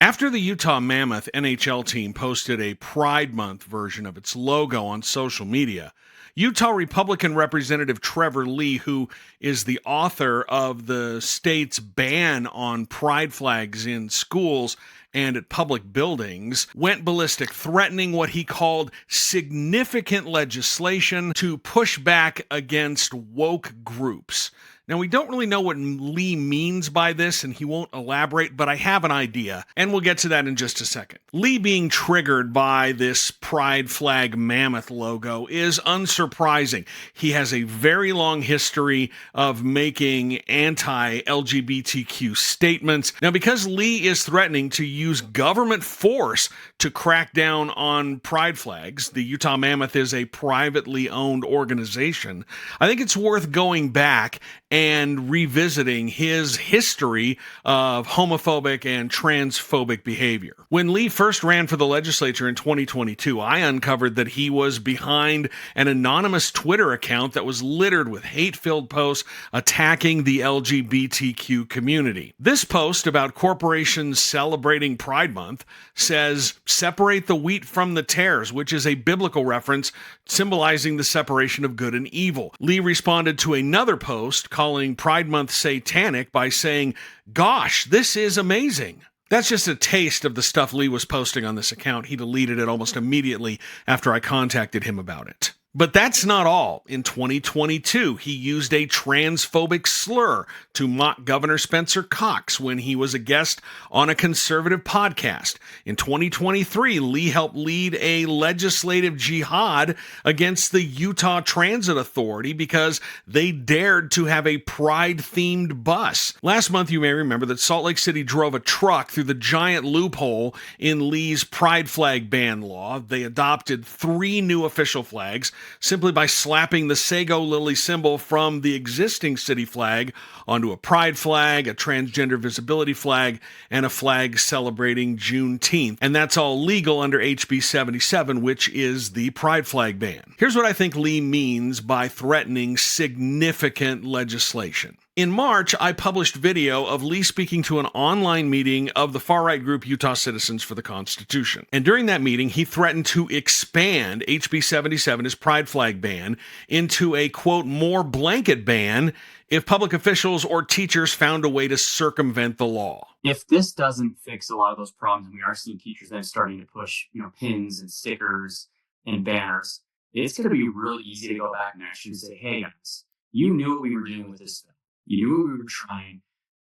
After the Utah Mammoth NHL team posted a Pride Month version of its logo on social media, Utah Republican Representative Trevor Lee, who is the author of the state's ban on pride flags in schools and at public buildings, went ballistic, threatening what he called significant legislation to push back against woke groups. Now, we don't really know what Lee means by this, and he won't elaborate, but I have an idea, and we'll get to that in just a second. Lee being triggered by this pride flag mammoth logo is unsurprising. He has a very long history of making anti-LGBTQ statements. Now, because Lee is threatening to use government force to crack down on pride flags, the Utah Mammoth is a privately owned organization, I think it's worth going back and revisiting his history of homophobic and transphobic behavior. When Lee first ran for the legislature in 2022, I uncovered that he was behind an anonymous Twitter account that was littered with hate-filled posts attacking the LGBTQ community. This post about corporations celebrating Pride Month says, "Separate the wheat from the tares," which is a biblical reference symbolizing the separation of good and evil. Lee responded to another post calling Pride Month satanic by saying, "Gosh, this is amazing." That's just a taste of the stuff Lee was posting on this account. He deleted it almost immediately after I contacted him about it. But that's not all. In 2022, he used a transphobic slur to mock Governor Spencer Cox when he was a guest on a conservative podcast. In 2023, Lee helped lead a legislative jihad against the Utah Transit Authority because they dared to have a pride-themed bus. Last month, you may remember that Salt Lake City drove a truck through the giant loophole in Lee's pride flag ban law. They adopted 3 new official flags simply by slapping the sago lily symbol from the existing city flag onto a pride flag, a transgender visibility flag, and a flag celebrating Juneteenth. And that's all legal under HB 77, which is the pride flag ban. Here's what I think Lee means by threatening significant legislation. In March, I published video of Lee speaking to an online meeting of the far-right group Utah Citizens for the Constitution. And during that meeting, he threatened to expand HB 77, his pride flag ban, into a, quote, more blanket ban if public officials or teachers found a way to circumvent the law. If this doesn't fix a lot of those problems, and we are seeing teachers then starting to push, pins and stickers and banners, it's going to be really easy to go back next year and say, hey guys, you knew what we were doing with this stuff. You knew what we were trying.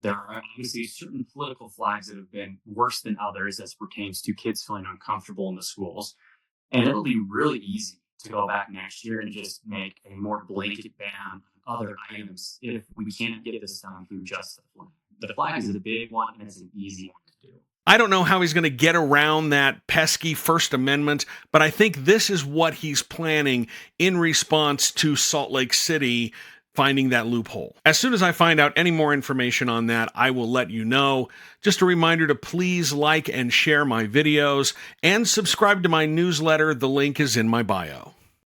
There are obviously certain political flags that have been worse than others as pertains to kids feeling uncomfortable in the schools. And it'll be really easy to go back next year and just make a more blanket ban on other items if we can't get this done through just the flag. The flag is a big one, and it's an easy one to do. I don't know how he's going to get around that pesky First Amendment, but I think this is what he's planning in response to Salt Lake City finding that loophole. As soon as I find out any more information on that, I will let you know. Just a reminder to please like and share my videos and subscribe to my newsletter. The link is in my bio.